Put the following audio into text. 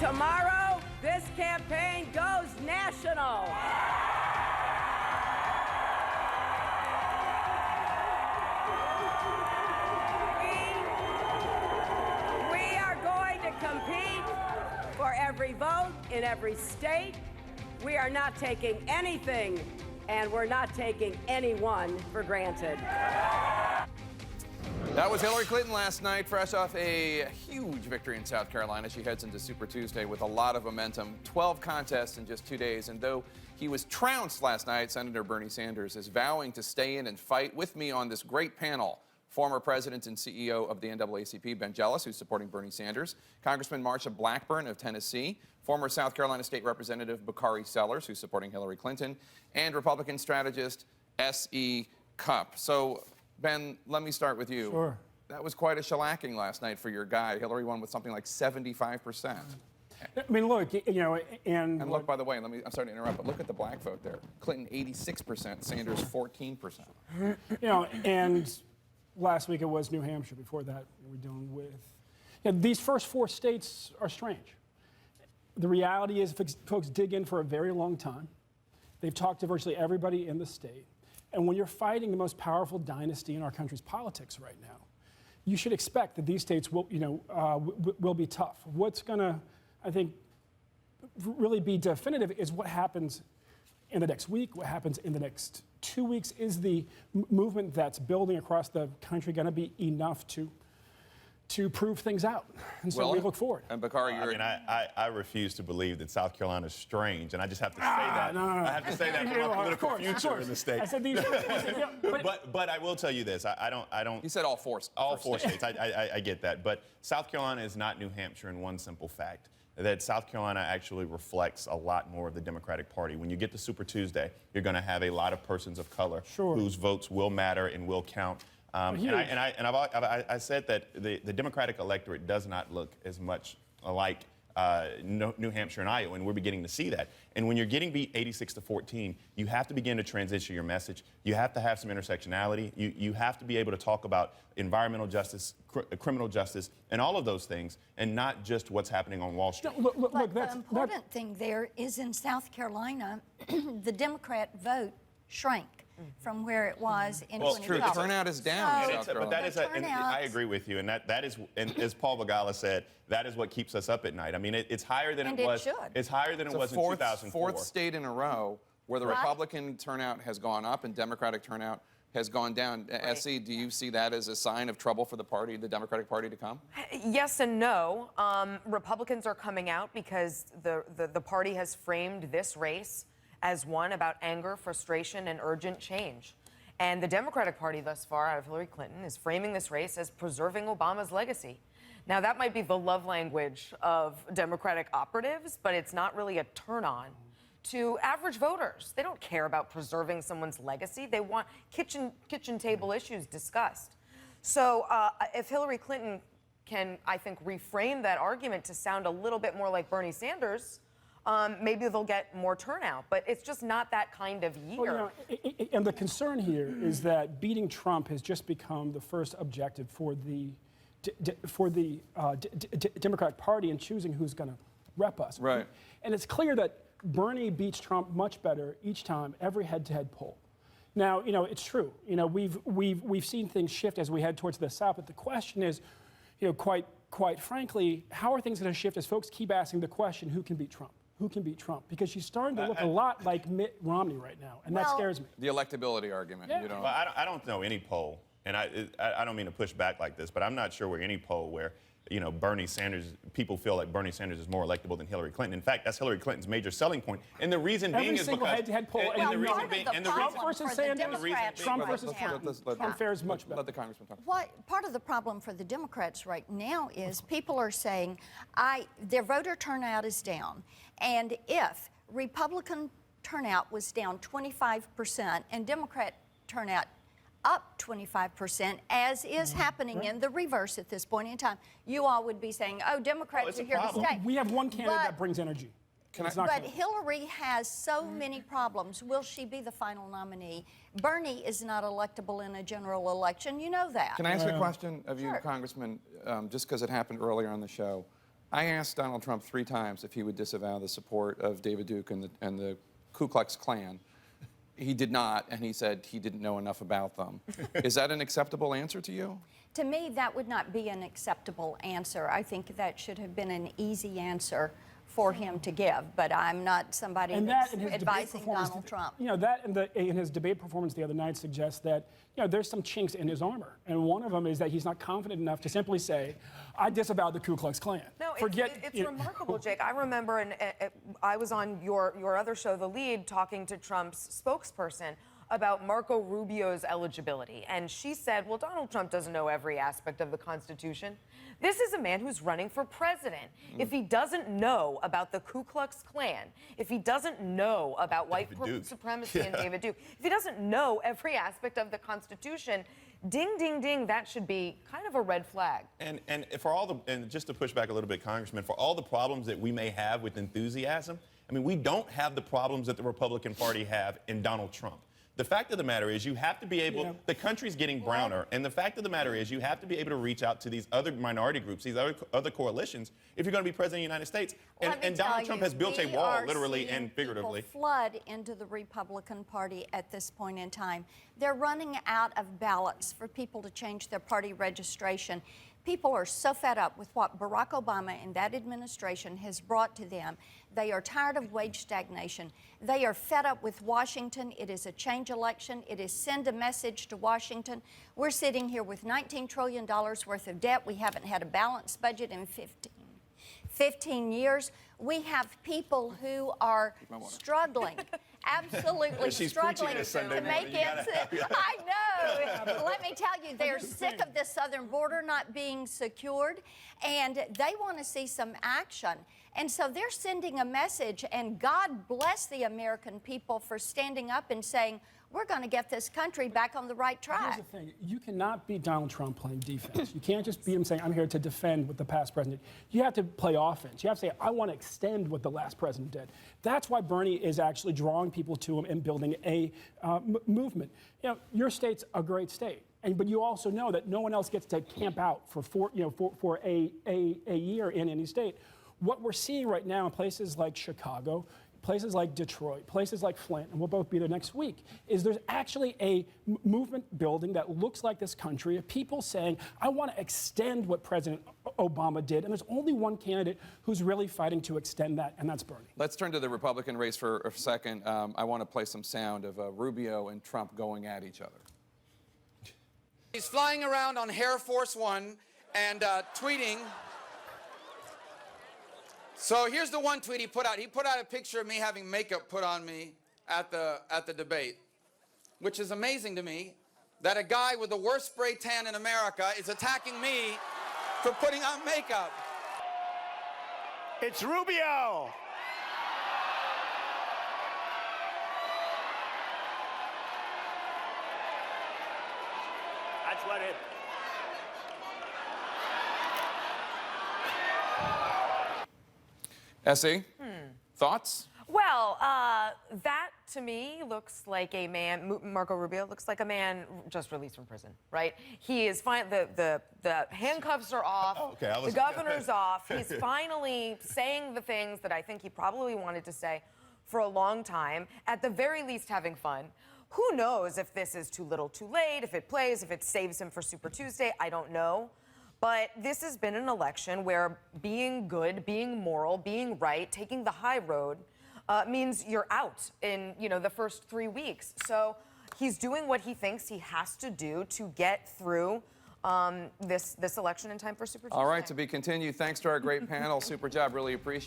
Tomorrow, this campaign goes national. We are going to compete for every vote in every state. We are not taking anything, and we're not taking anyone for granted. That was Hillary Clinton last night, fresh off a huge victory in South Carolina. She heads into Super Tuesday with a lot of momentum. 12 contests in just 2 days. And though he was trounced last night, Senator Bernie Sanders is vowing to stay in and fight. With me on this great panel, former president and CEO of the NAACP, Ben Jealous, who's supporting Bernie Sanders, Congressman Marsha Blackburn of Tennessee, former South Carolina State Representative Bakari Sellers, who's supporting Hillary Clinton, and Republican strategist S.E. Cupp. So, Ben, let me start with you. Sure. That was quite a shellacking last night for your guy. Hillary won with something like 75%. I mean, look, you know, And look, by the way, I'm sorry to interrupt, but look at the black vote there. Clinton 86%, Sanders 14%. You know, and last week it was New Hampshire. Before that, we were dealing with, you know, these first 4 states are strange. The reality is, folks dig in for a very long time. They've talked to virtually everybody in the state. And when you're fighting the most powerful dynasty in our country's politics right now, you should expect that these states will, you know, will be tough. What's going to, I think, really be definitive is what happens in the next week, what happens in the next 2 weeks. Is the movement that's building across the country going to be enough to prove things out? And so we look forward. And Bakari, I refuse to believe that South Carolina is strange, and I just have to say that. No. I have to say that for my political future in the state. I said these. But I will tell you this: I don't. He said all four. All 4 states. I get that, but South Carolina is not New Hampshire in one simple fact. That South Carolina actually reflects a lot more of the Democratic Party. When you get to Super Tuesday, you're going to have a lot of persons of color whose votes will matter and will count. I said that the Democratic electorate does not look as much like New Hampshire and Iowa, and we're beginning to see that. And when you're getting beat 86-14, you have to begin to transition your message. You have to have some intersectionality. You have to be able to talk about environmental justice, criminal justice, and all of those things, and not just what's happening on Wall Street. But the important thing there is in South Carolina, the Democrat vote shrank from where it was in 2012. True. The turnout is down in South Carolina. But that is, and I agree with you, and that is, and as Paul Begala said, that is what keeps us up at night. I mean, it's higher than it was. It's higher than it was in 2004. Fourth state in a row where the Republican turnout has gone up and Democratic turnout has gone down. S.E., do you see that as a sign of trouble for the party, the Democratic Party, to come? Yes and no. Republicans are coming out because the party has framed this race as one about anger, frustration, and urgent change. And the Democratic Party thus far, out of Hillary Clinton, is framing this race as preserving Obama's legacy. Now, that might be the love language of Democratic operatives, but it's not really a turn-on to average voters. They don't care about preserving someone's legacy. They want kitchen table issues discussed. So if Hillary Clinton can, I think, reframe that argument to sound a little bit more like Bernie Sanders, maybe they'll get more turnout, but it's just not that kind of year. Well, you know, and the concern here is that beating Trump has just become the first objective for the Democratic Party in choosing who's going to rep us. Right. And it's clear that Bernie beats Trump much better each time, every head-to-head poll. Now, you know, it's true. You know, we've seen things shift as we head towards the South, but the question is, you know, quite frankly, how are things going to shift as folks keep asking the question, who can beat Trump? Who can beat Trump? Because she's starting to look a lot like Mitt Romney right now, and that scares me. The electability argument. Yeah. You know. Well, I don't know any poll, and I don't mean to push back like this, but I'm not sure where any poll where, you know, Bernie Sanders, people feel like Bernie Sanders is more electable than Hillary Clinton. In fact, that's Hillary Clinton's major selling point. And the reason being is because head-to-head poll, and the reason being, and the Trump reason versus Sanders, Trump versus Trump fares much better. Let the congressman talk. Part of the problem for the Democrats right now is people are saying their voter turnout is down. And if Republican turnout was down 25% and Democrat turnout up 25%, as is happening in the reverse at this point in time, you all would be saying, oh, Democrats are here to stay. We have one candidate that brings energy. But Hillary has so many problems. Will she be the final nominee? Bernie is not electable in a general election. You know that. Can I ask a question of you, Congressman, just because it happened earlier on the show? I asked Donald Trump 3 times if he would disavow the support of David Duke and the Ku Klux Klan. He did not, and he said he didn't know enough about them. Is that an acceptable answer to you? To me, that would not be an acceptable answer. I think that should have been an easy answer for him to give, but I'm not somebody that's advising Donald Trump. You know, that in his debate performance the other night suggests that, you know, there's some chinks in his armor. And one of them is that he's not confident enough to simply say, I disavow the Ku Klux Klan. No, it's remarkable, Jake. I remember, and I was on your other show, The Lead, talking to Trump's spokesperson about Marco Rubio's eligibility. And she said, well, Donald Trump doesn't know every aspect of the Constitution. This is a man who's running for president. If he doesn't know about the Ku Klux Klan, if he doesn't know about white supremacy and David Duke, if he doesn't know every aspect of the Constitution, ding, ding, ding, that should be kind of a red flag. And just to push back a little bit, Congressman, for all the problems that we may have with enthusiasm, I mean, we don't have the problems that the Republican Party have in Donald Trump. The fact of the matter is you have to be able, the country's getting browner, and the fact of the matter is you have to be able to reach out to these other minority groups, these other coalitions, if you're going to be president of the United States. And Donald Trump has built a wall, literally and figuratively. People flood into the Republican Party at this point in time. They're running out of ballots for people to change their party registration. People are so fed up with what Barack Obama and that administration has brought to them. They are tired of wage stagnation. They are fed up with Washington. It is a change election. It is send a message to Washington. We're sitting here with $19 trillion worth of debt. We haven't had a balanced budget in 15 years. We have people who are struggling, absolutely struggling to make ends. I know. Let me tell you, they're sick of the southern border not being secured, and they want to see some action. And so they're sending a message, and God bless the American people for standing up and saying, we're going to get this country back on the right track. Here's the thing. You cannot beat Donald Trump playing defense. You can't just beat him saying, I'm here to defend what the past president did. You have to play offense. You have to say, I want to extend what the last president did. That's why Bernie is actually drawing people to him and building a movement. You know, your state's a great state. But you also know that no one else gets to camp out for a year in any state. What we're seeing right now in places like Chicago, places like Detroit, places like Flint, and we'll both be there next week, is there's actually a movement building that looks like this country of people saying, I want to extend what President Obama did, and there's only one candidate who's really fighting to extend that, and that's Bernie. Let's turn to the Republican race for a second. I want to play some sound of Rubio and Trump going at each other. He's flying around on Air Force One and tweeting. So here's the one tweet he put out. He put out a picture of me having makeup put on me at the debate, which is amazing to me that a guy with the worst spray tan in America is attacking me for putting on makeup. It's Rubio. That's what it is. Essie, thoughts? Well, that to me looks like a man, Marco Rubio looks like a man just released from prison, right? He is fine, the handcuffs are off, the governor's off. He's finally saying the things that I think he probably wanted to say for a long time, at the very least having fun. Who knows if this is too little too late, if it plays, if it saves him for Super Tuesday, I don't know. But this has been an election where being good, being moral, being right, taking the high road means you're out in, the first 3 weeks. So he's doing what he thinks he has to do to get through this election in time for Super Tuesday. All right, to be continued. Thanks to our great panel. Super job. Really appreciate it.